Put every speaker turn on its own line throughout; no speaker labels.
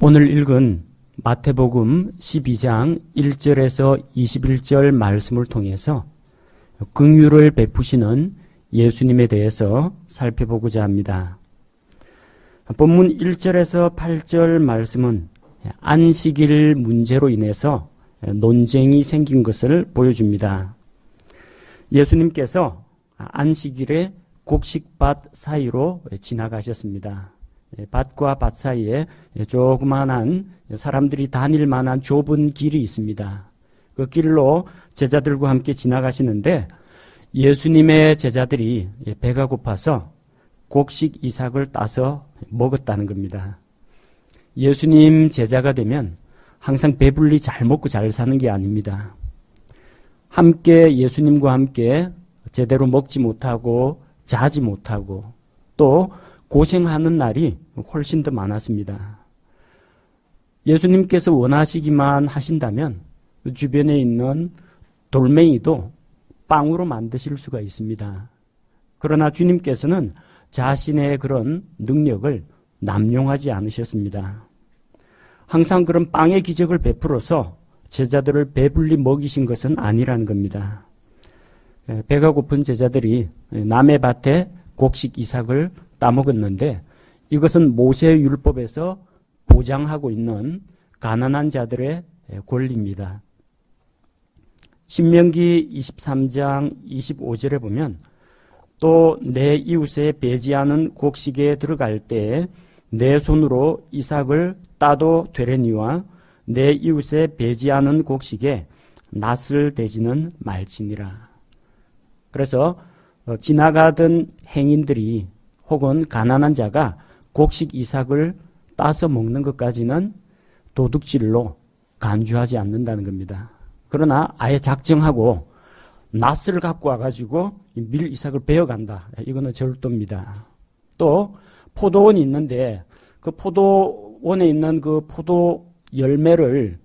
오늘 읽은 마태복음 12장 1절에서 21절 말씀을 통해서 긍휼을 베푸시는 예수님에 대해서 살펴보고자 합니다. 본문 1절에서 8절 말씀은 안식일 문제로 인해서 논쟁이 생긴 것을 보여줍니다. 예수님께서 안식일에 곡식밭 사이로 지나가셨습니다. 밭과 밭 사이에 조그만한 사람들이 다닐 만한 좁은 길이 있습니다. 그 길로 제자들과 함께 지나가시는데 예수님의 제자들이 배가 고파서 곡식 이삭을 따서 먹었다는 겁니다. 예수님 제자가 되면 항상 배불리 잘 먹고 잘 사는 게 아닙니다. 함께 예수님과 함께 제대로 먹지 못하고 자지 못하고 또 고생하는 날이 훨씬 더 많았습니다. 예수님께서 원하시기만 하신다면 주변에 있는 돌멩이도 빵으로 만드실 수가 있습니다. 그러나 주님께서는 자신의 그런 능력을 남용하지 않으셨습니다. 항상 그런 빵의 기적을 베풀어서 제자들을 배불리 먹이신 것은 아니라는 겁니다. 배가 고픈 제자들이 남의 밭에 곡식 이삭을 따먹었는데 이것은 모세 율법에서 보장하고 있는 가난한 자들의 권리입니다. 신명기 23장 25절에 보면 또 내 이웃에 배지하는 곡식에 들어갈 때 내 손으로 이삭을 따도 되려니와 내 이웃에 배지하는 곡식에 낫을 대지는 말지니라. 그래서 지나가던 행인들이 혹은 가난한 자가 곡식 이삭을 따서 먹는 것까지는 도둑질로 간주하지 않는다는 겁니다. 그러나 아예 작정하고 낫을 갖고 와가지고 밀 이삭을 베어간다. 이거는 절도입니다. 또 포도원이 있는데 그 포도원에 있는 그 포도 열매를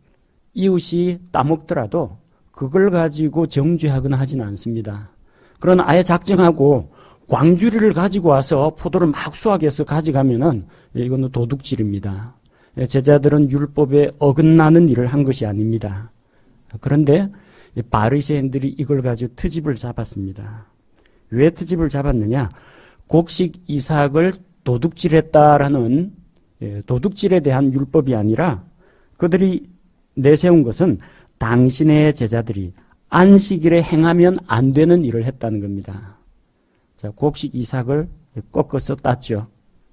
이웃이 따먹더라도 그걸 가지고 정죄하거나 하지는 않습니다. 그러나 아예 작정하고 광주리를 가지고 와서 포도를 막 수확해서 가져가면은 이거는 도둑질입니다. 제자들은 율법에 어긋나는 일을 한 것이 아닙니다. 그런데 바리새인들이 이걸 가지고 트집을 잡았습니다. 왜 트집을 잡았느냐? 곡식 이삭을 도둑질했다라는 도둑질에 대한 율법이 아니라 그들이 내세운 것은 당신의 제자들이 안식일에 행하면 안 되는 일을 했다는 겁니다. 자, 곡식 이삭을 꺾어서 땄죠.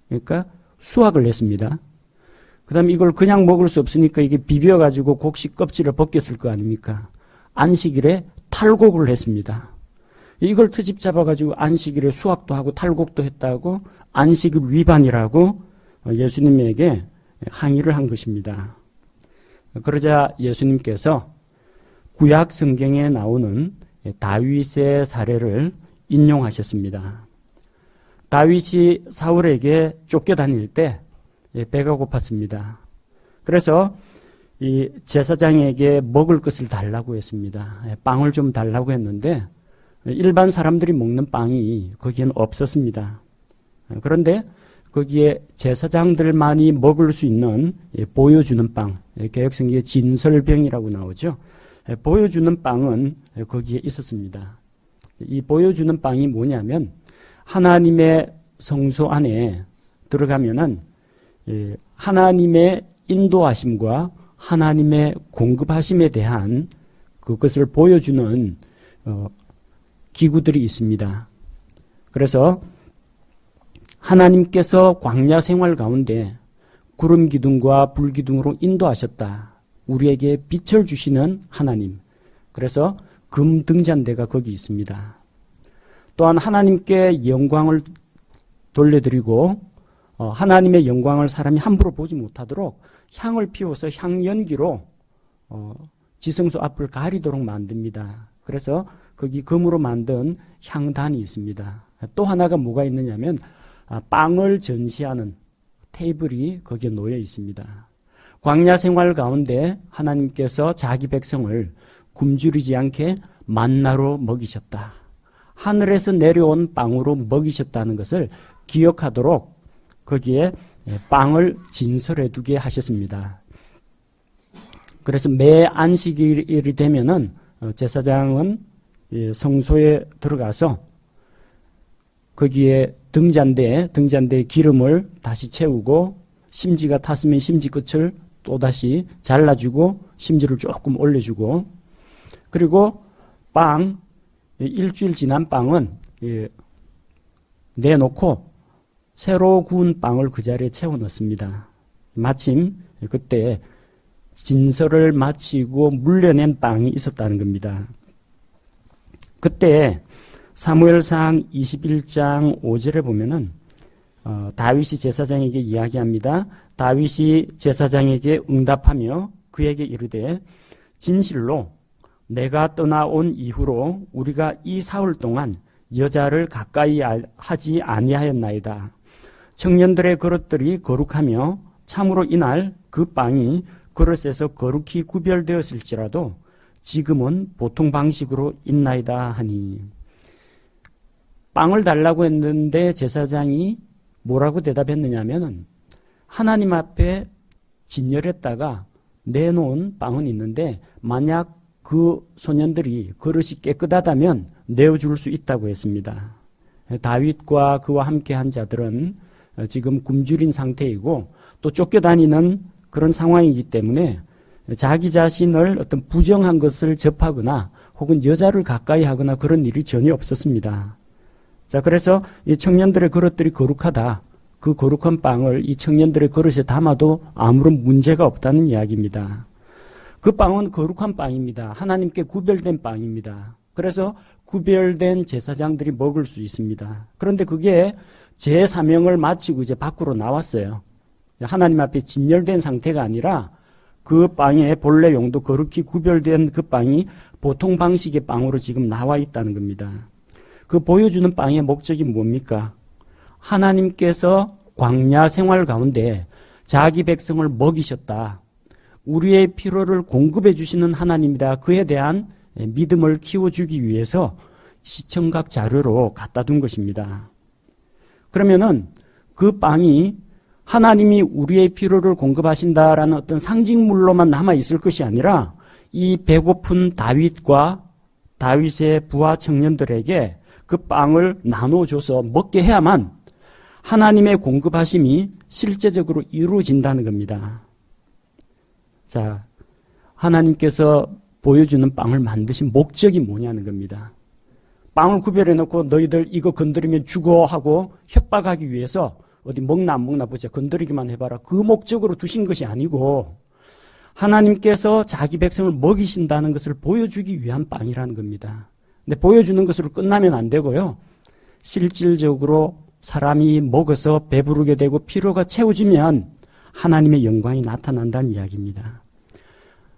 그러니까 수확을 했습니다. 그 다음에 이걸 그냥 먹을 수 없으니까 이게 비벼가지고 곡식 껍질을 벗겼을 거 아닙니까? 안식일에 탈곡을 했습니다. 이걸 트집 잡아가지고 안식일에 수확도 하고 탈곡도 했다고 안식일 위반이라고 예수님에게 항의를 한 것입니다. 그러자 예수님께서 구약 성경에 나오는 다윗의 사례를 인용하셨습니다. 다윗이 사울에게 쫓겨다닐 때 배가 고팠습니다. 그래서 이 제사장에게 먹을 것을 달라고 했습니다. 빵을 좀 달라고 했는데 일반 사람들이 먹는 빵이 거기에는 없었습니다. 그런데 거기에 제사장들만이 먹을 수 있는 보여주는 빵, 개역성경에 진설병이라고 나오죠. 보여주는 빵은 거기에 있었습니다. 이 보여주는 빵이 뭐냐면 하나님의 성소 안에 들어가면은 하나님의 인도하심과 하나님의 공급하심에 대한 그것을 보여주는 기구들이 있습니다. 그래서 하나님께서 광야 생활 가운데 구름 기둥과 불 기둥으로 인도하셨다. 우리에게 빛을 주시는 하나님. 그래서 금 등잔대가 거기 있습니다. 또한 하나님께 영광을 돌려드리고 하나님의 영광을 사람이 함부로 보지 못하도록 향을 피워서 향연기로 지성소 앞을 가리도록 만듭니다. 그래서 거기 금으로 만든 향단이 있습니다. 또 하나가 뭐가 있느냐면 빵을 전시하는 테이블이 거기에 놓여 있습니다. 광야 생활 가운데 하나님께서 자기 백성을 굶주리지 않게 만나로 먹이셨다. 하늘에서 내려온 빵으로 먹이셨다는 것을 기억하도록 거기에 빵을 진설해 두게 하셨습니다. 그래서 매 안식일이 되면은 제사장은 성소에 들어가서 거기에 등잔대에 기름을 다시 채우고 심지가 탔으면 심지 끝을 또다시 잘라주고 심지를 조금 올려주고 그리고 빵 일주일 지난 빵은 내놓고 새로 구운 빵을 그 자리에 채워 넣습니다. 마침 그때 진설을 마치고 물려낸 빵이 있었다는 겁니다. 그때 사무엘상 21장 5절에 보면은 다윗이 제사장에게 이야기합니다. 다윗이 제사장에게 응답하며 그에게 이르되 진실로 내가 떠나온 이후로 우리가 이 사흘 동안 여자를 가까이 하지 아니하였나이다. 청년들의 그릇들이 거룩하며 참으로 이날 그 빵이 그릇에서 거룩히 구별되었을지라도 지금은 보통 방식으로 있나이다 하니 빵을 달라고 했는데 제사장이 뭐라고 대답했느냐 하면은 하나님 앞에 진열했다가 내놓은 빵은 있는데 만약 그 소년들이 그릇이 깨끗하다면 내어줄 수 있다고 했습니다. 다윗과 그와 함께한 자들은 지금 굶주린 상태이고 또 쫓겨다니는 그런 상황이기 때문에 자기 자신을 어떤 부정한 것을 접하거나 혹은 여자를 가까이 하거나 그런 일이 전혀 없었습니다. 자, 그래서 이 청년들의 그릇들이 거룩하다. 그 거룩한 빵을 이 청년들의 그릇에 담아도 아무런 문제가 없다는 이야기입니다. 그 빵은 거룩한 빵입니다. 하나님께 구별된 빵입니다. 그래서 구별된 제사장들이 먹을 수 있습니다. 그런데 그게 제 사명을 마치고 이제 밖으로 나왔어요. 하나님 앞에 진열된 상태가 아니라 그 빵의 본래 용도 거룩히 구별된 그 빵이 보통 방식의 빵으로 지금 나와 있다는 겁니다. 그 보여주는 빵의 목적이 뭡니까? 하나님께서 광야 생활 가운데 자기 백성을 먹이셨다. 우리의 필요를 공급해 주시는 하나님이다. 그에 대한 믿음을 키워주기 위해서 시청각 자료로 갖다 둔 것입니다. 그러면은 그 빵이 하나님이 우리의 필요를 공급하신다라는 어떤 상징물로만 남아 있을 것이 아니라 이 배고픈 다윗과 다윗의 부하 청년들에게 그 빵을 나눠줘서 먹게 해야만 하나님의 공급하심이 실제적으로 이루어진다는 겁니다. 자, 하나님께서 보여주는 빵을 만드신 목적이 뭐냐는 겁니다. 빵을 구별해 놓고 너희들 이거 건드리면 죽어 하고 협박하기 위해서 어디 먹나 안 먹나 보자 건드리기만 해봐라. 그 목적으로 두신 것이 아니고 하나님께서 자기 백성을 먹이신다는 것을 보여주기 위한 빵이라는 겁니다. 근데 보여주는 것으로 끝나면 안 되고요. 실질적으로 사람이 먹어서 배부르게 되고 필요가 채워지면 하나님의 영광이 나타난다는 이야기입니다.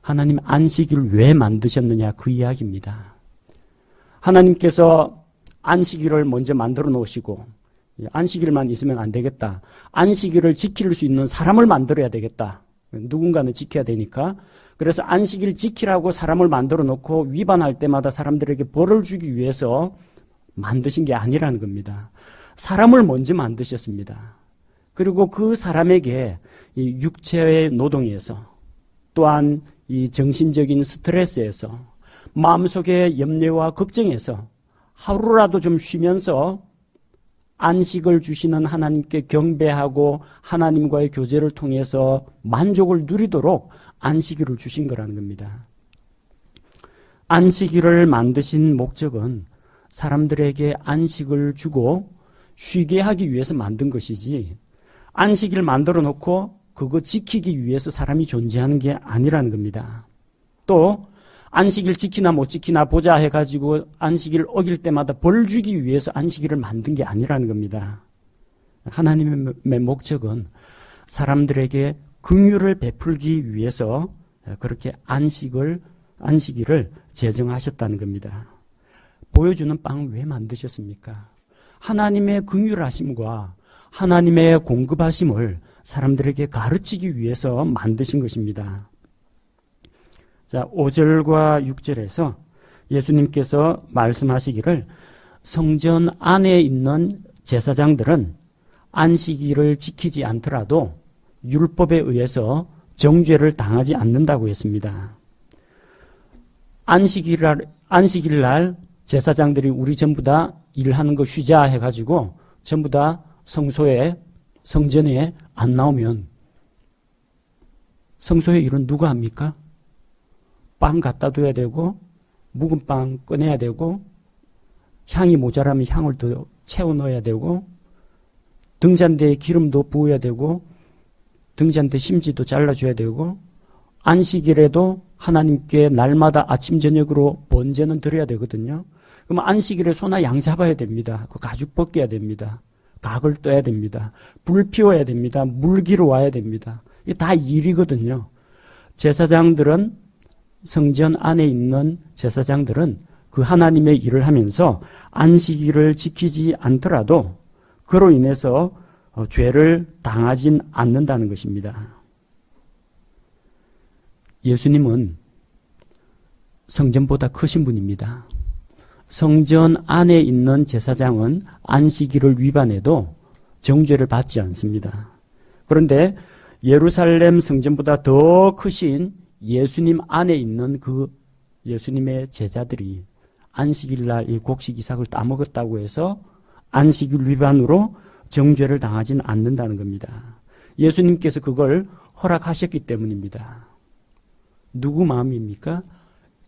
하나님 안식일을 왜 만드셨느냐 그 이야기입니다. 하나님께서 안식일을 먼저 만들어 놓으시고 안식일만 있으면 안 되겠다. 안식일을 지킬 수 있는 사람을 만들어야 되겠다. 누군가는 지켜야 되니까. 그래서 안식일 지키라고 사람을 만들어 놓고 위반할 때마다 사람들에게 벌을 주기 위해서 만드신 게 아니라는 겁니다. 사람을 먼저 만드셨습니다. 그리고 그 사람에게 이 육체의 노동에서 또한 이 정신적인 스트레스에서 마음속의 염려와 걱정에서 하루라도 좀 쉬면서 안식을 주시는 하나님께 경배하고 하나님과의 교제를 통해서 만족을 누리도록 안식일을 주신 거라는 겁니다. 안식일을 만드신 목적은 사람들에게 안식을 주고 쉬게 하기 위해서 만든 것이지 안식일 만들어 놓고 그거 지키기 위해서 사람이 존재하는 게 아니라는 겁니다. 또 안식일 지키나 못 지키나 보자 해가지고 안식일 어길 때마다 벌 주기 위해서 안식일을 만든 게 아니라는 겁니다. 하나님의 목적은 사람들에게 긍휼을 베풀기 위해서 그렇게 안식일을 제정하셨다는 겁니다. 보여주는 빵을 왜 만드셨습니까? 하나님의 긍휼하심과 하나님의 공급하심을 사람들에게 가르치기 위해서 만드신 것입니다. 자, 5절과 6절에서 예수님께서 말씀하시기를 성전 안에 있는 제사장들은 안식일을 지키지 않더라도 율법에 의해서 정죄를 당하지 않는다고 했습니다. 안식일 날 제사장들이 우리 전부 다 일하는 거 쉬자 해가지고 전부 다 성전에 안 나오면 성소의 일은 누가 합니까? 빵 갖다 둬야 되고 묵은 빵 꺼내야 되고 향이 모자라면 향을 더 채워 넣어야 되고 등잔대에 기름도 부어야 되고 등잔대 심지도 잘라줘야 되고 안식일에도 하나님께 날마다 아침 저녁으로 번제는 드려야 되거든요. 그럼 안식일에 소나 양 잡아야 됩니다. 그 가죽 벗겨야 됩니다. 각을 떠야 됩니다. 불 피워야 됩니다. 물기로 와야 됩니다. 이게 다 일이거든요. 제사장들은 성전 안에 있는 제사장들은 그 하나님의 일을 하면서 안식일을 지키지 않더라도 그로 인해서 죄를 당하진 않는다는 것입니다. 예수님은 성전보다 크신 분입니다. 성전 안에 있는 제사장은 안식일을 위반해도 정죄를 받지 않습니다. 그런데 예루살렘 성전보다 더 크신 예수님 안에 있는 그 예수님의 제자들이 안식일 날 이 곡식 이삭을 따먹었다고 해서 안식일 위반으로 정죄를 당하지는 않는다는 겁니다. 예수님께서 그걸 허락하셨기 때문입니다. 누구 마음입니까?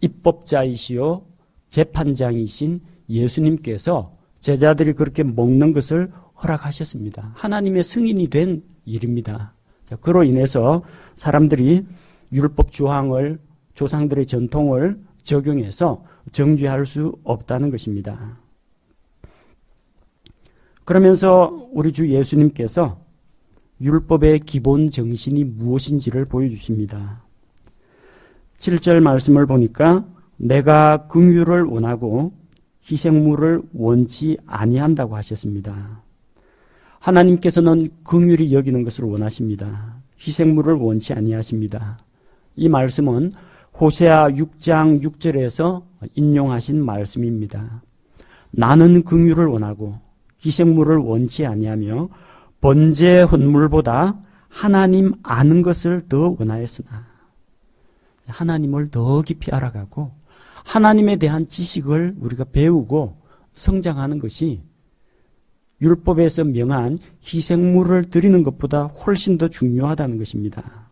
입법자이시요 재판장이신 예수님께서 제자들이 그렇게 먹는 것을 허락하셨습니다. 하나님의 승인이 된 일입니다. 자, 그로 인해서 사람들이 율법 조항을 조상들의 전통을 적용해서 정죄할 수 없다는 것입니다. 그러면서 우리 주 예수님께서 율법의 기본 정신이 무엇인지를 보여주십니다. 7절 말씀을 보니까 내가 긍휼을 원하고 희생물을 원치 아니한다고 하셨습니다. 하나님께서는 긍휼히 여기는 것을 원하십니다. 희생물을 원치 아니하십니다. 이 말씀은 호세아 6장 6절에서 인용하신 말씀입니다. 나는 긍휼을 원하고 희생물을 원치 아니하며 번제 헌물보다 하나님 아는 것을 더 원하였으나 하나님을 더 깊이 알아가고 하나님에 대한 지식을 우리가 배우고 성장하는 것이 율법에서 명한 희생물을 드리는 것보다 훨씬 더 중요하다는 것입니다.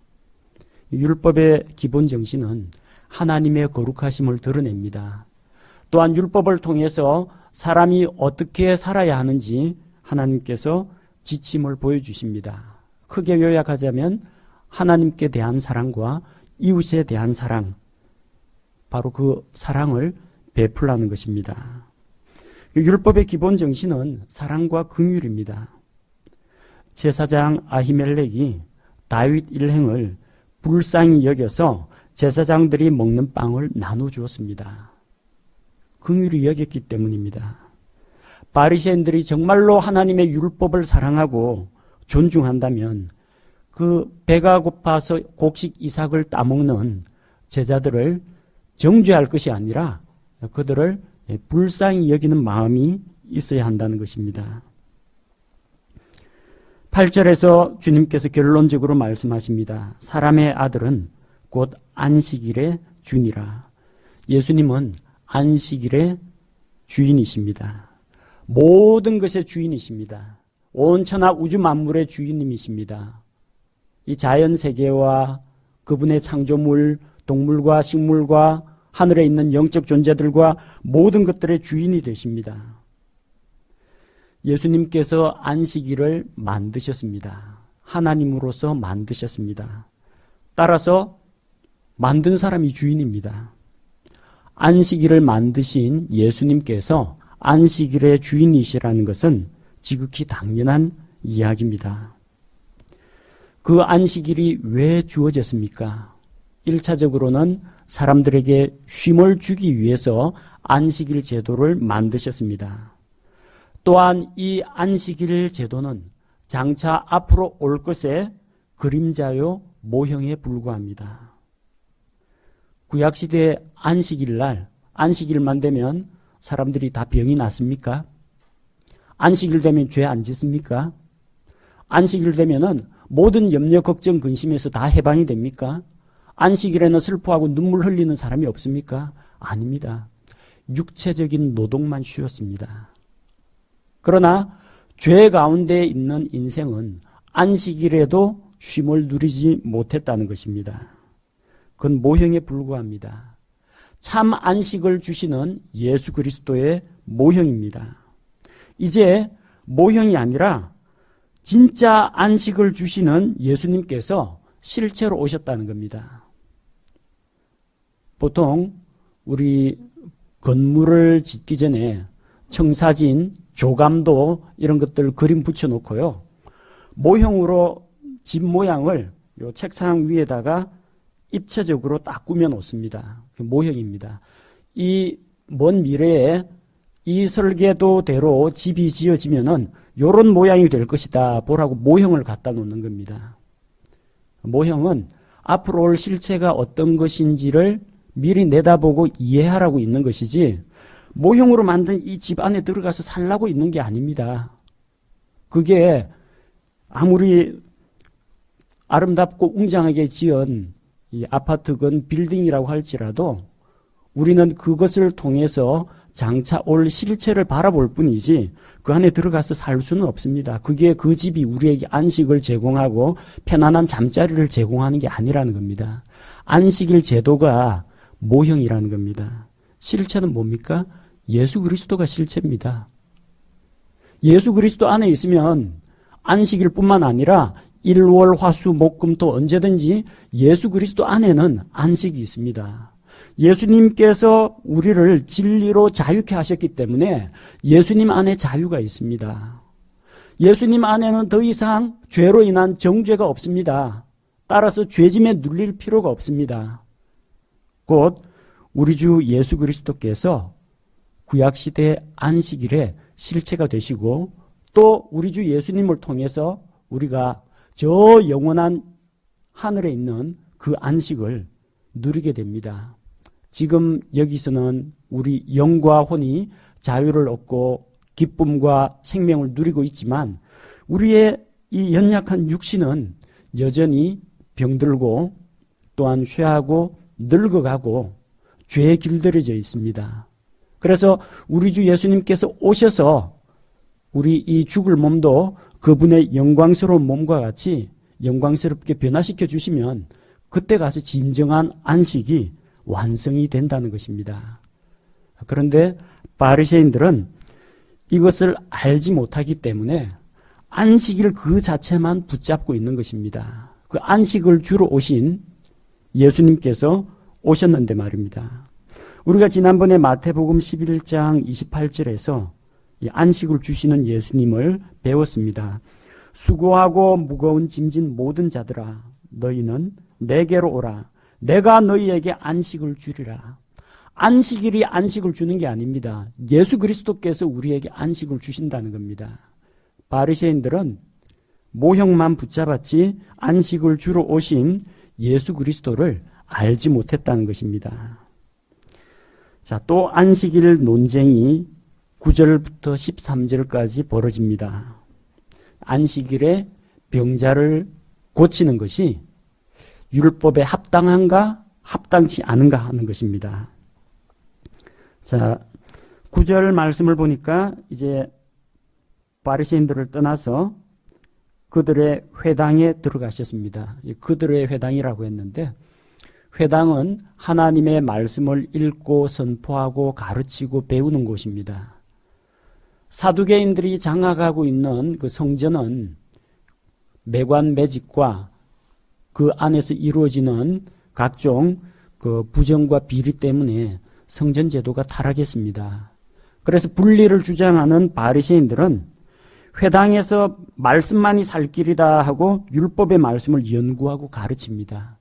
율법의 기본 정신은 하나님의 거룩하심을 드러냅니다. 또한 율법을 통해서 사람이 어떻게 살아야 하는지 하나님께서 지침을 보여주십니다. 크게 요약하자면 하나님께 대한 사랑과 이웃에 대한 사랑, 바로 그 사랑을 베풀라는 것입니다. 율법의 기본 정신은 사랑과 긍휼입니다. 제사장 아히멜렉이 다윗 일행을 불쌍히 여겨서 제사장들이 먹는 빵을 나눠주었습니다. 긍휼히 여겼기 때문입니다. 바리새인들이 정말로 하나님의 율법을 사랑하고 존중한다면 그 배가 고파서 곡식 이삭을 따먹는 제자들을 정죄할 것이 아니라 그들을 불쌍히 여기는 마음이 있어야 한다는 것입니다. 8절에서 주님께서 결론적으로 말씀하십니다. 사람의 아들은 곧 안식일의 주니라. 예수님은 안식일의 주인이십니다. 모든 것의 주인이십니다. 온 천하 우주 만물의 주인님이십니다. 이 자연 세계와 그분의 창조물, 동물과 식물과 하늘에 있는 영적 존재들과 모든 것들의 주인이 되십니다. 예수님께서 안식일을 만드셨습니다. 하나님으로서 만드셨습니다. 따라서 만든 사람이 주인입니다. 안식일을 만드신 예수님께서 안식일의 주인이시라는 것은 지극히 당연한 이야기입니다. 그 안식일이 왜 주어졌습니까? 1차적으로는 사람들에게 쉼을 주기 위해서 안식일 제도를 만드셨습니다. 또한 이 안식일 제도는 장차 앞으로 올 것의 그림자요 모형에 불과합니다. 구약시대 안식일날, 안식일만 되면 사람들이 다 병이 났습니까? 안식일 되면 죄 안 짓습니까? 안식일 되면은 모든 염려, 걱정, 근심에서 다 해방이 됩니까? 안식일에는 슬퍼하고 눈물 흘리는 사람이 없습니까? 아닙니다. 육체적인 노동만 쉬었습니다. 그러나 죄 가운데 있는 인생은 안식일에도 쉼을 누리지 못했다는 것입니다. 그건 모형에 불과합니다. 참 안식을 주시는 예수 그리스도의 모형입니다. 이제 모형이 아니라 진짜 안식을 주시는 예수님께서 실제로 오셨다는 겁니다. 보통 우리 건물을 짓기 전에 청사진, 조감도 이런 것들 그림 붙여놓고요. 모형으로 집 모양을 요 책상 위에다가 입체적으로 딱 꾸며 놓습니다. 그 모형입니다. 이 먼 미래에 이 설계도대로 집이 지어지면은 요런 모양이 될 것이다 보라고 모형을 갖다 놓는 겁니다. 모형은 앞으로 올 실체가 어떤 것인지를 미리 내다보고 이해하라고 있는 것이지 모형으로 만든 이 집 안에 들어가서 살라고 있는 게 아닙니다. 그게 아무리 아름답고 웅장하게 지은 이 아파트건 빌딩이라고 할지라도 우리는 그것을 통해서 장차 올 실체를 바라볼 뿐이지 그 안에 들어가서 살 수는 없습니다. 그게 그 집이 우리에게 안식을 제공하고 편안한 잠자리를 제공하는 게 아니라는 겁니다. 안식일 제도가 모형이라는 겁니다. 실체는 뭡니까? 예수 그리스도가 실체입니다. 예수 그리스도 안에 있으면 안식일뿐만 아니라 일월 화수 목금토 언제든지 예수 그리스도 안에는 안식이 있습니다. 예수님께서 우리를 진리로 자유케 하셨기 때문에 예수님 안에 자유가 있습니다. 예수님 안에는 더 이상 죄로 인한 정죄가 없습니다. 따라서 죄짐에 눌릴 필요가 없습니다. 곧 우리 주 예수 그리스도께서 구약시대 안식일의 실체가 되시고 또 우리 주 예수님을 통해서 우리가 저 영원한 하늘에 있는 그 안식을 누리게 됩니다. 지금 여기서는 우리 영과 혼이 자유를 얻고 기쁨과 생명을 누리고 있지만 우리의 이 연약한 육신은 여전히 병들고 또한 쇠하고 늙어가고 죄에 길들여져 있습니다. 그래서 우리 주 예수님께서 오셔서 우리 이 죽을 몸도 그분의 영광스러운 몸과 같이 영광스럽게 변화시켜 주시면 그때 가서 진정한 안식이 완성이 된다는 것입니다. 그런데 바리새인들은 이것을 알지 못하기 때문에 안식일 그 자체만 붙잡고 있는 것입니다. 그 안식을 주러 오신 예수님께서 오셨는데 말입니다. 우리가 지난번에 마태복음 11장 28절에서 이 안식을 주시는 예수님을 배웠습니다. 수고하고 무거운 짐진 모든 자들아 너희는 내게로 오라. 내가 너희에게 안식을 주리라. 안식일이 안식을 주는 게 아닙니다. 예수 그리스도께서 우리에게 안식을 주신다는 겁니다. 바리새인들은 모형만 붙잡았지 안식을 주러 오신 예수 그리스도를 알지 못했다는 것입니다. 자, 또 안식일 논쟁이 9절부터 13절까지 벌어집니다. 안식일에 병자를 고치는 것이 율법에 합당한가 합당치 않은가 하는 것입니다. 자, 9절 말씀을 보니까 이제 바리새인들을 떠나서 그들의 회당에 들어가셨습니다. 그들의 회당이라고 했는데 회당은 하나님의 말씀을 읽고 선포하고 가르치고 배우는 곳입니다. 사두개인들이 장악하고 있는 그 성전은 매관매직과 그 안에서 이루어지는 각종 그 부정과 비리 때문에 성전 제도가 타락했습니다. 그래서 분리를 주장하는 바리새인들은 회당에서 말씀만이 살 길이다 하고 율법의 말씀을 연구하고 가르칩니다.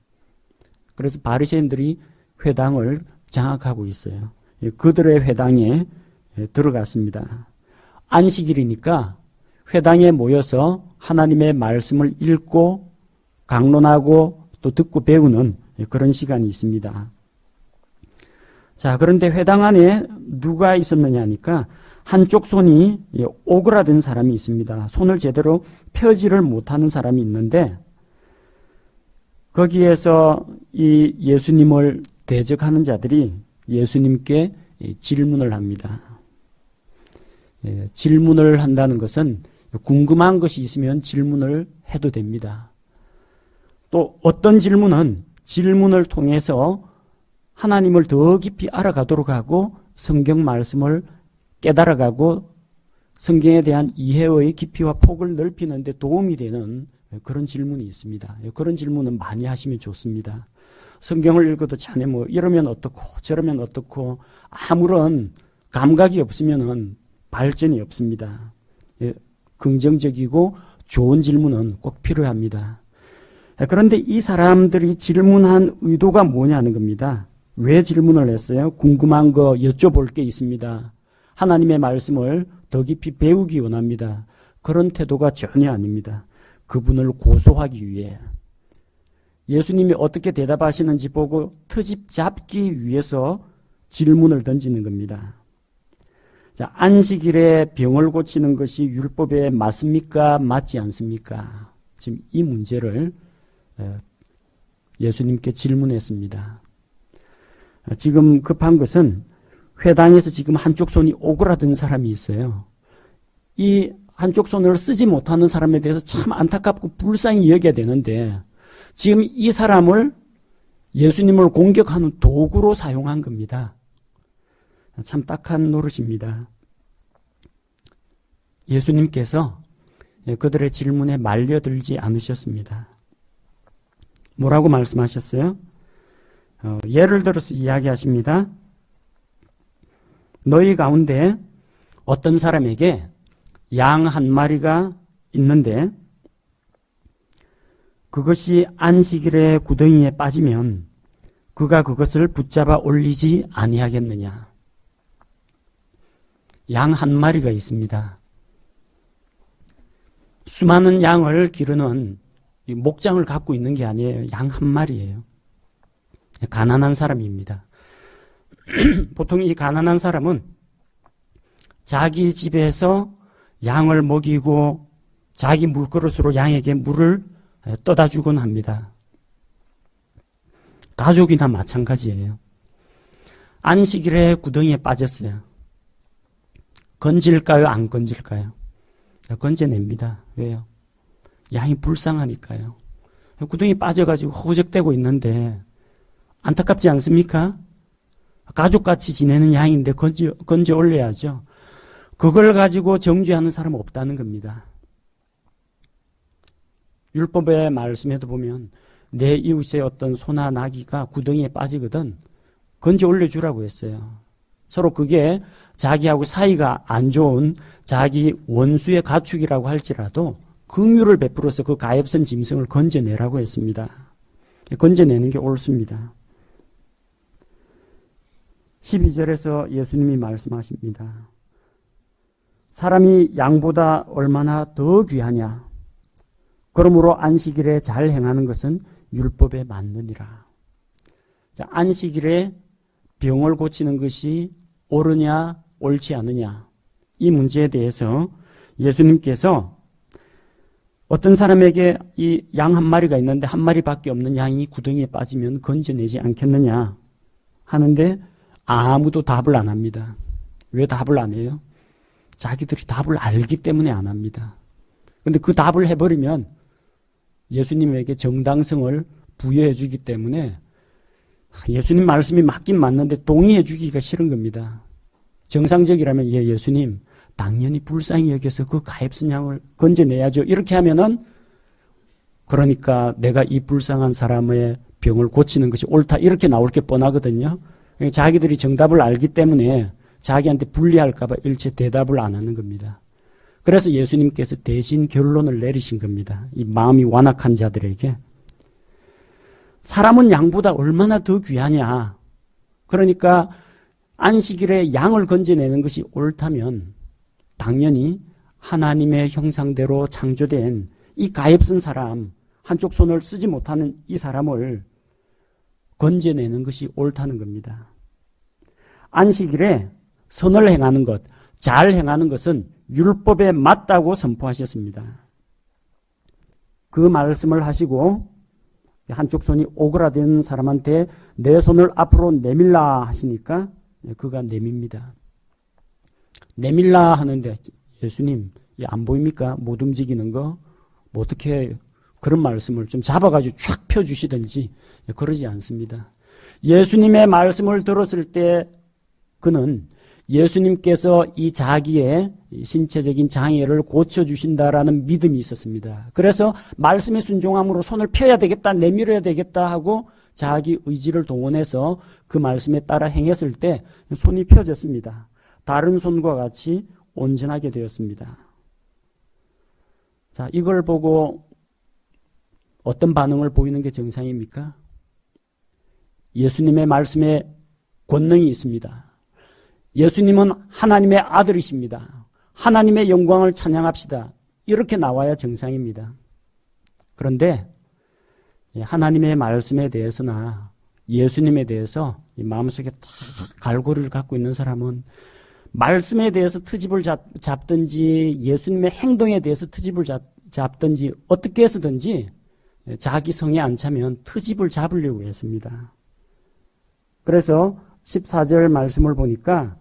그래서 바리새인들이 회당을 장악하고 있어요. 그들의 회당에 들어갔습니다. 안식일이니까 회당에 모여서 하나님의 말씀을 읽고 강론하고 또 듣고 배우는 그런 시간이 있습니다. 자, 그런데 회당 안에 누가 있었느냐 하니까 한쪽 손이 오그라든 사람이 있습니다. 손을 제대로 펴지를 못하는 사람이 있는데 거기에서 이 예수님을 대적하는 자들이 예수님께 질문을 합니다. 질문을 한다는 것은 궁금한 것이 있으면 질문을 해도 됩니다. 또 어떤 질문은 질문을 통해서 하나님을 더 깊이 알아가도록 하고 성경 말씀을 깨달아가고 성경에 대한 이해의 깊이와 폭을 넓히는 데 도움이 되는 그런 질문이 있습니다. 그런 질문은 많이 하시면 좋습니다. 성경을 읽어도 자네 뭐 이러면 어떻고 저러면 어떻고 아무런 감각이 없으면은 발전이 없습니다. 긍정적이고 좋은 질문은 꼭 필요합니다. 그런데 이 사람들이 질문한 의도가 뭐냐는 겁니다. 왜 질문을 했어요? 궁금한 거 여쭤볼 게 있습니다. 하나님의 말씀을 더 깊이 배우기 원합니다. 그런 태도가 전혀 아닙니다. 그분을 고소하기 위해 예수님이 어떻게 대답하시는지 보고 트집 잡기 위해서 질문을 던지는 겁니다. 자, 안식일에 병을 고치는 것이 율법에 맞습니까? 맞지 않습니까? 지금 이 문제를 예수님께 질문했습니다. 지금 급한 것은 회당에서 지금 한쪽 손이 오그라든 사람이 있어요. 이 한쪽 손을 쓰지 못하는 사람에 대해서 참 안타깝고 불쌍히 여겨야 되는데 지금 이 사람을 예수님을 공격하는 도구로 사용한 겁니다. 참 딱한 노릇입니다. 예수님께서 그들의 질문에 말려들지 않으셨습니다. 뭐라고 말씀하셨어요? 예를 들어서 이야기하십니다. 너희 가운데 어떤 사람에게 양 한 마리가 있는데 그것이 안식일에 구덩이에 빠지면 그가 그것을 붙잡아 올리지 아니하겠느냐. 양 한 마리가 있습니다. 수많은 양을 기르는 목장을 갖고 있는 게 아니에요. 양 한 마리예요. 가난한 사람입니다. 보통 이 가난한 사람은 자기 집에서 양을 먹이고 자기 물그릇으로 양에게 물을 떠다 주곤 합니다. 가족이나 마찬가지예요. 안식일에 구덩이에 빠졌어요. 건질까요? 안 건질까요? 건져냅니다. 왜요? 양이 불쌍하니까요. 구덩이에 빠져가지고 허우적대고 있는데 안타깝지 않습니까? 가족같이 지내는 양인데 건져 올려야죠. 그걸 가지고 정죄하는 사람은 없다는 겁니다. 율법의 말씀에도 보면 내 이웃의 어떤 소나 나귀가 구덩이에 빠지거든 건져 올려주라고 했어요. 서로 그게 자기하고 사이가 안 좋은 자기 원수의 가축이라고 할지라도 긍휼을 베풀어서 그 가엾은 짐승을 건져내라고 했습니다. 건져내는 게 옳습니다. 12절에서 예수님이 말씀하십니다. 사람이 양보다 얼마나 더 귀하냐. 그러므로 안식일에 잘 행하는 것은 율법에 맞느니라. 자, 안식일에 병을 고치는 것이 옳으냐 옳지 않느냐 이 문제에 대해서 예수님께서 어떤 사람에게 이 양 한 마리가 있는데 한 마리밖에 없는 양이 구덩이에 빠지면 건져내지 않겠느냐 하는데 아무도 답을 안 합니다. 왜 답을 안 해요? 자기들이 답을 알기 때문에 안 합니다. 그런데 그 답을 해버리면 예수님에게 정당성을 부여해 주기 때문에 예수님 말씀이 맞긴 맞는데 동의해 주기가 싫은 겁니다. 정상적이라면 예수님 당연히 불쌍히 여겨서 그 가엾은 양을 건져내야죠. 이렇게 하면은 그러니까 내가 이 불쌍한 사람의 병을 고치는 것이 옳다 이렇게 나올 게 뻔하거든요. 자기들이 정답을 알기 때문에 자기한테 불리할까 봐 일체 대답을 안 하는 겁니다. 그래서 예수님께서 대신 결론을 내리신 겁니다. 이 마음이 완악한 자들에게. 사람은 양보다 얼마나 더 귀하냐. 그러니까 안식일에 양을 건져내는 것이 옳다면 당연히 하나님의 형상대로 창조된 이 가엾은 사람, 한쪽 손을 쓰지 못하는 이 사람을 건져내는 것이 옳다는 겁니다. 안식일에 선을 행하는 것, 잘 행하는 것은 율법에 맞다고 선포하셨습니다. 그 말씀을 하시고 한쪽 손이 오그라든 사람한테 내 손을 앞으로 내밀라 하시니까 그가 내밉니다. 내밀라 하는데 예수님 안 보입니까? 못 움직이는 거? 뭐 어떻게 그런 말씀을 좀 잡아가지고 쫙 펴주시든지 그러지 않습니다. 예수님의 말씀을 들었을 때 그는 예수님께서 이 자기의 신체적인 장애를 고쳐주신다라는 믿음이 있었습니다. 그래서 말씀에 순종함으로 손을 펴야 되겠다, 내밀어야 되겠다 하고 자기 의지를 동원해서 그 말씀에 따라 행했을 때 손이 펴졌습니다. 다른 손과 같이 온전하게 되었습니다. 자, 이걸 보고 어떤 반응을 보이는 게 정상입니까? 예수님의 말씀에 권능이 있습니다. 예수님은 하나님의 아들이십니다. 하나님의 영광을 찬양합시다. 이렇게 나와야 정상입니다. 그런데 하나님의 말씀에 대해서나 예수님에 대해서 이 마음속에 갈고리를 갖고 있는 사람은 말씀에 대해서 트집을 잡든지 예수님의 행동에 대해서 트집을 잡든지 어떻게 해서든지 자기 성에 안 차면 트집을 잡으려고 했습니다. 그래서 14절 말씀을 보니까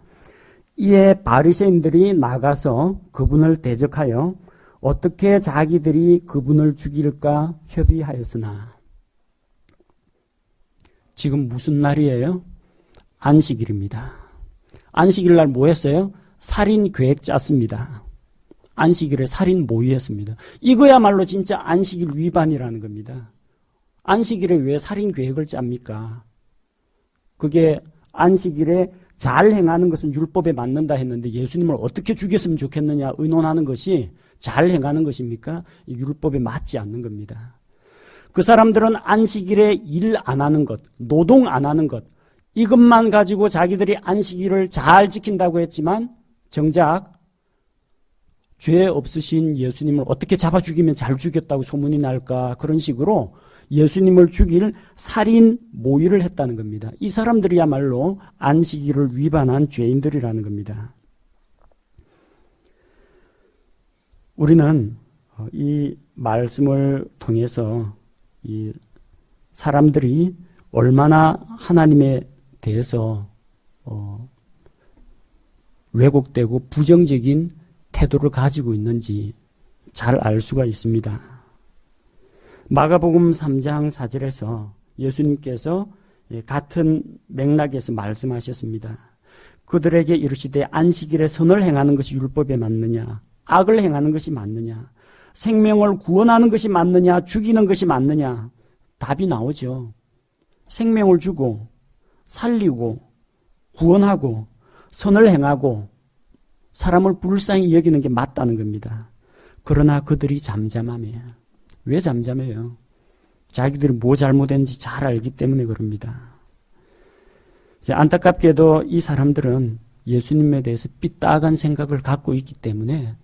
이에 바리새인들이 나가서 그분을 대적하여 어떻게 자기들이 그분을 죽일까 협의하였으나 지금 무슨 날이에요? 안식일입니다. 안식일 날 뭐 했어요? 살인 계획 짰습니다. 안식일에 살인 모의했습니다. 이거야말로 진짜 안식일 위반이라는 겁니다. 안식일에 왜 살인 계획을 짭니까? 그게 안식일에 잘 행하는 것은 율법에 맞는다 했는데 예수님을 어떻게 죽였으면 좋겠느냐 의논하는 것이 잘 행하는 것입니까? 율법에 맞지 않는 겁니다. 그 사람들은 안식일에 일 안 하는 것, 노동 안 하는 것, 이것만 가지고 자기들이 안식일을 잘 지킨다고 했지만 정작 죄 없으신 예수님을 어떻게 잡아 죽이면 잘 죽였다고 소문이 날까 그런 식으로 예수님을 죽일 살인 모의를 했다는 겁니다. 이 사람들이야말로 안식일을 위반한 죄인들이라는 겁니다. 우리는 이 말씀을 통해서 이 사람들이 얼마나 하나님에 대해서 왜곡되고 부정적인 태도를 가지고 있는지 잘 알 수가 있습니다. 마가복음 3장 4절에서 예수님께서 같은 맥락에서 말씀하셨습니다. 그들에게 이르시되 안식일에 선을 행하는 것이 율법에 맞느냐? 악을 행하는 것이 맞느냐? 생명을 구원하는 것이 맞느냐? 죽이는 것이 맞느냐? 답이 나오죠. 생명을 주고 살리고 구원하고 선을 행하고 사람을 불쌍히 여기는 게 맞다는 겁니다. 그러나 그들이 잠잠하며 왜 잠잠해요? 자기들이 뭐 잘못했는지 잘 알기 때문에 그럽니다. 안타깝게도 이 사람들은 예수님에 대해서 삐딱한 생각을 갖고 있기 때문에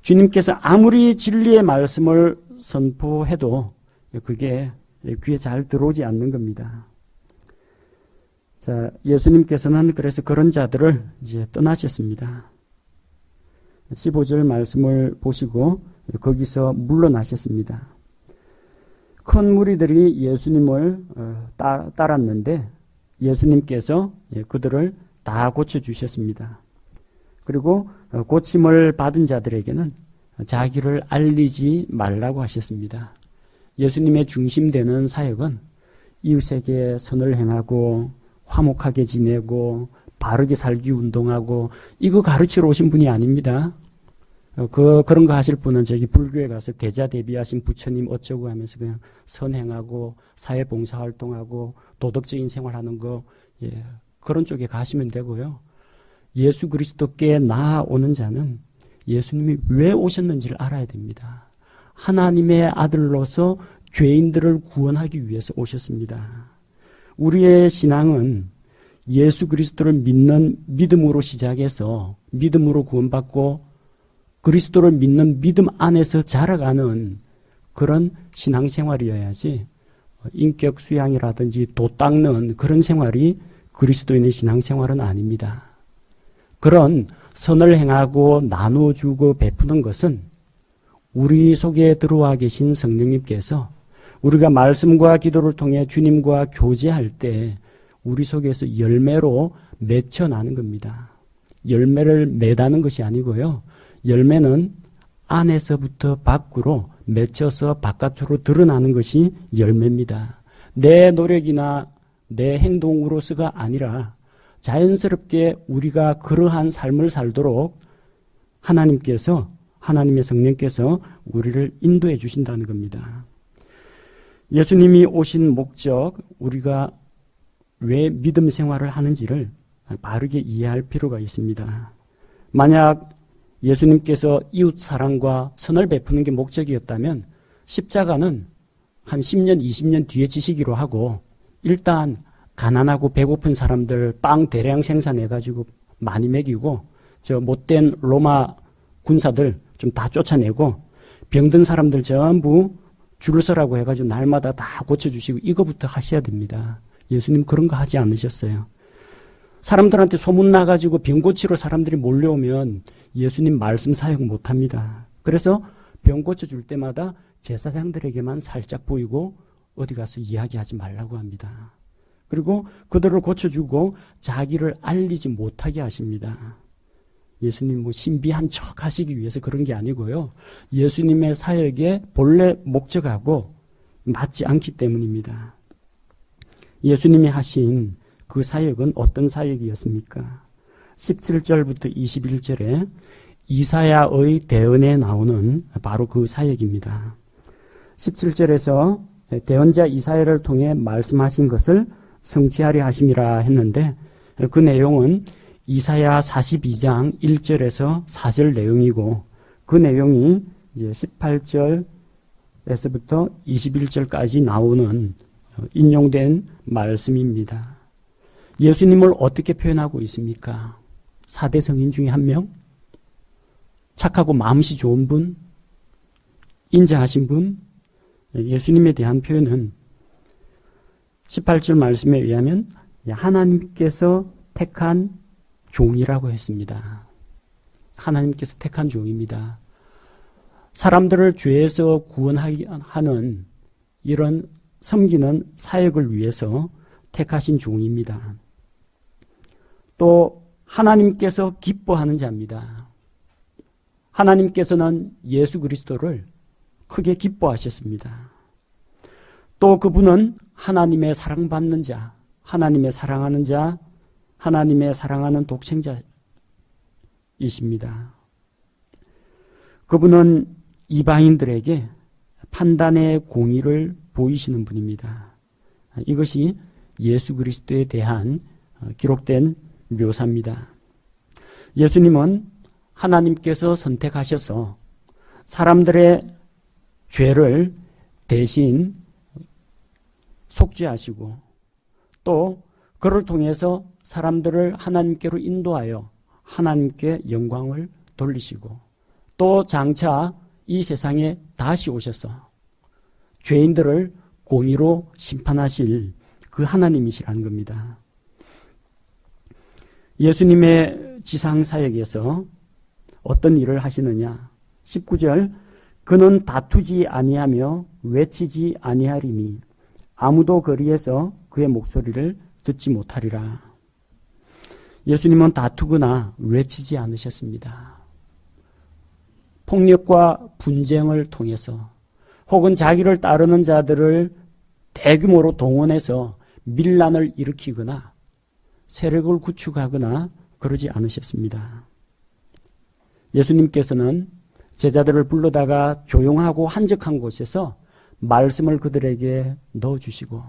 주님께서 아무리 진리의 말씀을 선포해도 그게 귀에 잘 들어오지 않는 겁니다. 자, 예수님께서는 그래서 그런 자들을 이제 떠나셨습니다. 15절 말씀을 보시고 거기서 물러나셨습니다. 큰 무리들이 예수님을 따랐는데 예수님께서 그들을 다 고쳐주셨습니다. 그리고 고침을 받은 자들에게는 자기를 알리지 말라고 하셨습니다. 예수님의 중심되는 사역은 이웃에게 선을 행하고 화목하게 지내고 바르게 살기 운동하고 이거 가르치러 오신 분이 아닙니다. 그런 거 하실 분은 저기 불교에 가서 대자 대비하신 부처님 어쩌고 하면서 그냥 선행하고 사회봉사활동하고 도덕적인 생활하는 거 그런 쪽에 가시면 되고요. 예수 그리스도께 나아오는 자는 예수님이 왜 오셨는지를 알아야 됩니다. 하나님의 아들로서 죄인들을 구원하기 위해서 오셨습니다. 우리의 신앙은 예수 그리스도를 믿는 믿음으로 시작해서 믿음으로 구원받고 그리스도를 믿는 믿음 안에서 자라가는 그런 신앙생활이어야지 인격 수양이라든지 도 닦는 그런 생활이 그리스도인의 신앙생활은 아닙니다. 그런 선을 행하고 나눠주고 베푸는 것은 우리 속에 들어와 계신 성령님께서 우리가 말씀과 기도를 통해 주님과 교제할 때 우리 속에서 열매로 맺혀나는 겁니다. 열매를 맺다는 것이 아니고요. 열매는 안에서부터 밖으로 맺혀서 바깥으로 드러나는 것이 열매입니다. 내 노력이나 내 행동으로서가 아니라 자연스럽게 우리가 그러한 삶을 살도록 하나님의 성령께서 우리를 인도해 주신다는 겁니다. 예수님이 오신 목적, 우리가 왜 믿음 생활을 하는지를 바르게 이해할 필요가 있습니다. 만약 예수님께서 이웃 사랑과 선을 베푸는 게 목적이었다면 십자가는 한 10년, 20년 뒤에 지시기로 하고 일단 가난하고 배고픈 사람들 빵 대량 생산해가지고 많이 먹이고 저 못된 로마 군사들 좀 다 쫓아내고 병든 사람들 전부 줄 서라고 해가지고 날마다 다 고쳐주시고 이거부터 하셔야 됩니다. 예수님 그런 거 하지 않으셨어요. 사람들한테 소문 나가지고 병 고치러 사람들이 몰려오면 예수님 말씀 사역 못합니다. 그래서 병 고쳐줄 때마다 제사장들에게만 살짝 보이고 어디 가서 이야기하지 말라고 합니다. 그리고 그들을 고쳐주고 자기를 알리지 못하게 하십니다. 예수님 신비한 척 하시기 위해서 그런 게 아니고요. 예수님의 사역의 본래 목적하고 맞지 않기 때문입니다. 예수님이 하신 그 사역은 어떤 사역이었습니까? 17절부터 21절에 이사야의 대언에 나오는 바로 그 사역입니다. 17절에서 대언자 이사야를 통해 말씀하신 것을 성취하려 하심이라 했는데 그 내용은 이사야 42장 1절에서 4절 내용이고 그 내용이 이제 18절에서부터 21절까지 나오는 인용된 말씀입니다. 예수님을 어떻게 표현하고 있습니까? 4대 성인 중에 한 명? 착하고 마음씨 좋은 분? 인자하신 분? 예수님에 대한 표현은 18절 말씀에 의하면 하나님께서 택한 종이라고 했습니다. 하나님께서 택한 종입니다. 사람들을 죄에서 구원하는 이런 섬기는 사역을 위해서 택하신 종입니다. 또 하나님께서 기뻐하는 자입니다. 하나님께서는 예수 그리스도를 크게 기뻐하셨습니다. 또 그분은 하나님의 사랑받는 자, 하나님의 사랑하는 자, 하나님의 사랑하는 독생자이십니다. 그분은 이방인들에게 판단의 공의를 보이시는 분입니다. 이것이 예수 그리스도에 대한 기록된 묘사입니다. 예수님은 하나님께서 선택하셔서 사람들의 죄를 대신 속죄하시고 또 그를 통해서 사람들을 하나님께로 인도하여 하나님께 영광을 돌리시고 또 장차 이 세상에 다시 오셔서 죄인들을 공의로 심판하실 그 하나님이시라는 겁니다. 예수님의 지상사역에서 어떤 일을 하시느냐? 19절 그는 다투지 아니하며 외치지 아니하리니 아무도 거리에서 그의 목소리를 듣지 못하리라. 예수님은 다투거나 외치지 않으셨습니다. 폭력과 분쟁을 통해서 혹은 자기를 따르는 자들을 대규모로 동원해서 밀란을 일으키거나 세력을 구축하거나 그러지 않으셨습니다. 예수님께서는 제자들을 불러다가 조용하고 한적한 곳에서 말씀을 그들에게 넣어주시고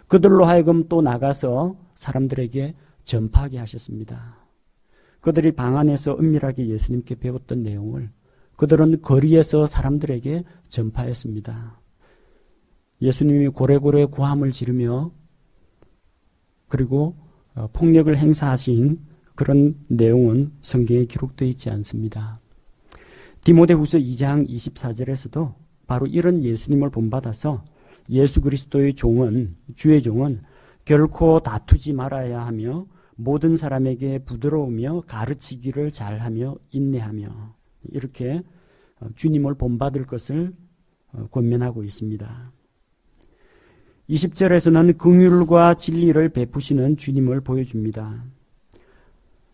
그들로 하여금 또 나가서 사람들에게 전파하게 하셨습니다. 그들이 방 안에서 은밀하게 예수님께 배웠던 내용을 그들은 거리에서 사람들에게 전파했습니다. 예수님이 고래고래 고함을 지르며 그리고 폭력을 행사하신 그런 내용은 성경에 기록되어 있지 않습니다. 디모데후서 2장 24절에서도 바로 이런 예수님을 본받아서 예수 그리스도의 종은 주의 종은 결코 다투지 말아야 하며 모든 사람에게 부드러우며 가르치기를 잘하며 인내하며 이렇게 주님을 본받을 것을 권면하고 있습니다. 20절에서는 긍휼과 진리를 베푸시는 주님을 보여줍니다.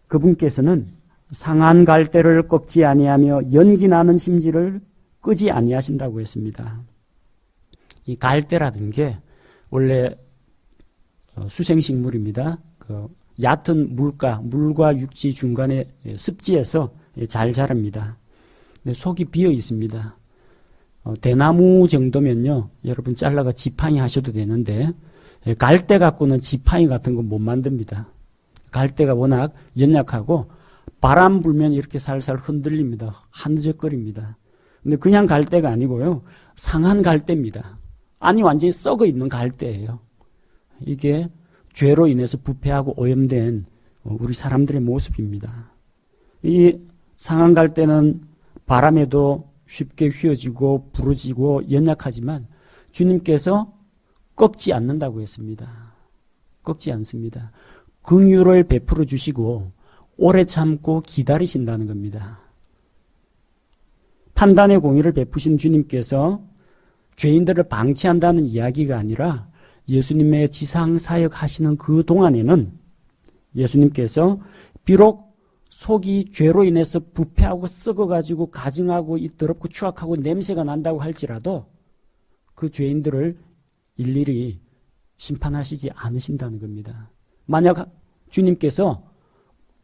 그분께서는 상한 갈대를 꺾지 아니하며 연기 나는 심지를 끄지 아니하신다고 했습니다. 이 갈대라는 게 원래 수생식물입니다. 얕은 물과 육지 중간에 습지에서 잘 자랍니다. 속이 비어 있습니다. 대나무 정도면요, 여러분 잘라가 지팡이 하셔도 되는데 갈대 갖고는 지팡이 같은 건 못 만듭니다. 갈대가 워낙 연약하고 바람 불면 이렇게 살살 흔들립니다. 한적거립니다. 근데 그냥 갈대가 아니고요, 상한 갈대입니다. 아니 완전히 썩어 있는 갈대예요. 이게 죄로 인해서 부패하고 오염된 우리 사람들의 모습입니다. 이 상한 갈대는 바람에도 쉽게 휘어지고 부러지고 연약하지만 주님께서 꺾지 않는다고 했습니다. 꺾지 않습니다. 긍휼을 베풀어 주시고 오래 참고 기다리신다는 겁니다. 판단의 공의를 베푸신 주님께서 죄인들을 방치한다는 이야기가 아니라 예수님의 지상 사역 하시는 그 동안에는 예수님께서 비록 속이 죄로 인해서 부패하고 썩어가지고 가증하고 더럽고 추악하고 냄새가 난다고 할지라도 그 죄인들을 일일이 심판하시지 않으신다는 겁니다. 만약 주님께서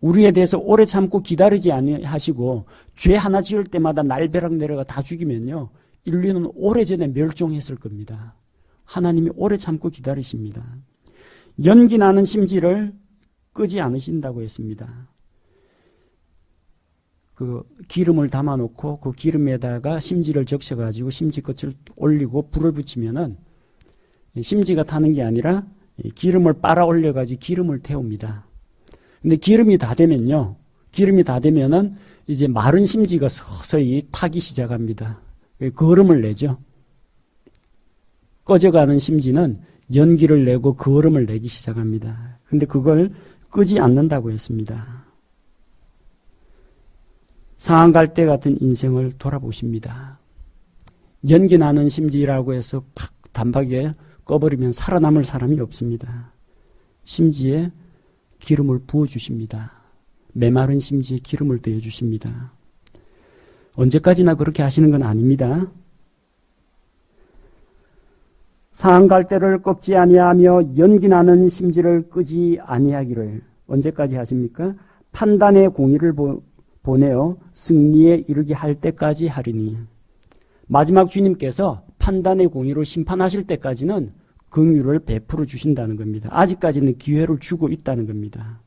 우리에 대해서 오래 참고 기다리지 아니하시고 죄 하나 지을 때마다 날벼락 내려가 다 죽이면요, 인류는 오래전에 멸종했을 겁니다. 하나님이 오래 참고 기다리십니다. 연기 나는 심지를 끄지 않으신다고 했습니다. 그 기름을 담아놓고 그 기름에다가 심지를 적셔가지고 심지 끝을 올리고 불을 붙이면은 심지가 타는 게 아니라 기름을 빨아 올려가지고 기름을 태웁니다. 근데 기름이 다 되면요, 기름이 다 되면은 이제 마른 심지가 서서히 타기 시작합니다. 거름을 내죠. 꺼져가는 심지는 연기를 내고 거름을 내기 시작합니다. 근데 그걸 끄지 않는다고 했습니다. 상한 갈대 같은 인생을 돌아보십니다. 연기 나는 심지라고 해서 팍 단박에 꺼버리면 살아남을 사람이 없습니다. 심지에 기름을 부어주십니다. 메마른 심지에 기름을 대어주십니다. 언제까지나 그렇게 하시는 건 아닙니다. 상한 갈대를 꺾지 아니하며 연기 나는 심지를 끄지 아니하기를 언제까지 하십니까? 판단의 공의를 보내어 승리에 이르게 할 때까지 하리니. 마지막 주님께서 판단의 공의로 심판하실 때까지는 긍휼을 베풀어 주신다는 겁니다. 아직까지는 기회를 주고 있다는 겁니다.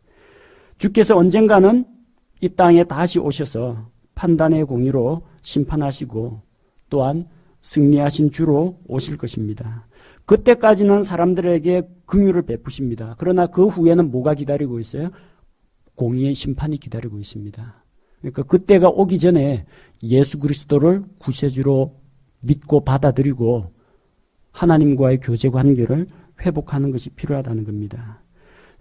주께서 언젠가는 이 땅에 다시 오셔서 판단의 공의로 심판하시고 또한 승리하신 주로 오실 것입니다. 그때까지는 사람들에게 긍휼을 베푸십니다. 그러나 그 후에는 뭐가 기다리고 있어요? 공의의 심판이 기다리고 있습니다. 그러니까 그때가 오기 전에 예수 그리스도를 구세주로 믿고 받아들이고 하나님과의 교제 관계를 회복하는 것이 필요하다는 겁니다.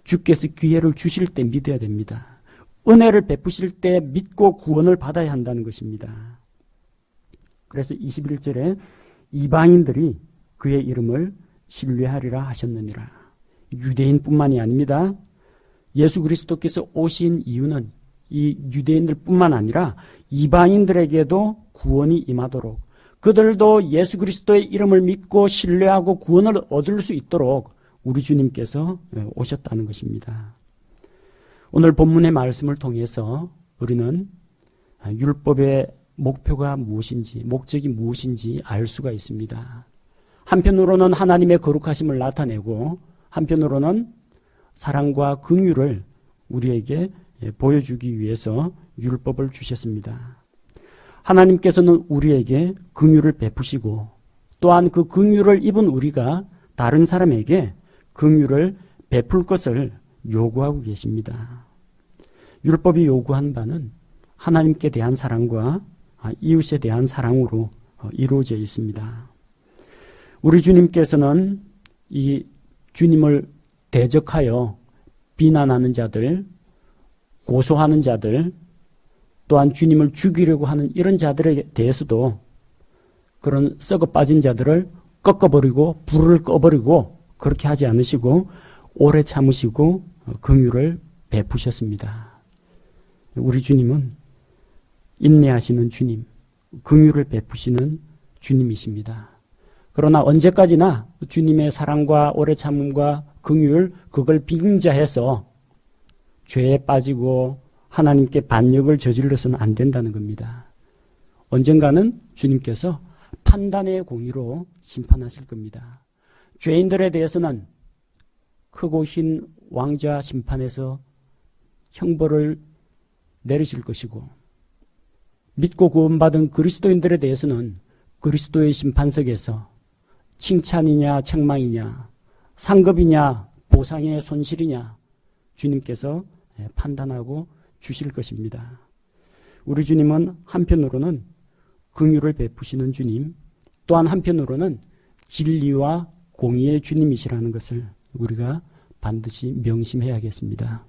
주께서 기회를 주실 때 믿어야 됩니다. 은혜를 베푸실 때 믿고 구원을 받아야 한다는 것입니다. 그래서 21절에 이방인들이 그의 이름을 신뢰하리라 하셨느니라. 유대인뿐만이 아닙니다. 예수 그리스도께서 오신 이유는 이 유대인들뿐만 아니라 이방인들에게도 구원이 임하도록, 그들도 예수 그리스도의 이름을 믿고 신뢰하고 구원을 얻을 수 있도록 우리 주님께서 오셨다는 것입니다. 오늘 본문의 말씀을 통해서 우리는 율법의 목표가 무엇인지, 목적이 무엇인지 알 수가 있습니다. 한편으로는 하나님의 거룩하심을 나타내고 한편으로는 사랑과 긍휼을 우리에게 보여주기 위해서 율법을 주셨습니다. 하나님께서는 우리에게 긍휼을 베푸시고 또한 그 긍휼을 입은 우리가 다른 사람에게 긍휼을 베풀 것을 요구하고 계십니다. 율법이 요구한 바는 하나님께 대한 사랑과 이웃에 대한 사랑으로 이루어져 있습니다. 우리 주님께서는 이 주님을 대적하여 비난하는 자들, 고소하는 자들, 또한 주님을 죽이려고 하는 이런 자들에 대해서도 그런 썩어 빠진 자들을 꺾어버리고 불을 꺼버리고 그렇게 하지 않으시고 오래 참으시고 긍휼을 베푸셨습니다. 우리 주님은 인내하시는 주님, 긍휼을 베푸시는 주님이십니다. 그러나 언제까지나 주님의 사랑과 오래 참음과 긍휼 그걸 빙자해서 죄에 빠지고 하나님께 반역을 저질러서는 안 된다는 겁니다. 언젠가는 주님께서 판단의 공의로 심판하실 겁니다. 죄인들에 대해서는 크고 흰 왕좌 심판에서 형벌을 내리실 것이고 믿고 구원받은 그리스도인들에 대해서는 그리스도의 심판석에서 칭찬이냐 책망이냐 상급이냐 보상의 손실이냐 주님께서 판단하고 주실 것입니다. 우리 주님은 한편으로는 긍휼을 베푸시는 주님, 또한 한편으로는 진리와 공의의 주님이시라는 것을 우리가 반드시 명심해야겠습니다.